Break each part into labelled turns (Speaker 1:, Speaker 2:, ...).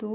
Speaker 1: 2،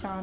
Speaker 1: 4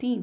Speaker 1: 3،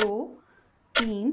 Speaker 1: 2، 3،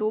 Speaker 1: 2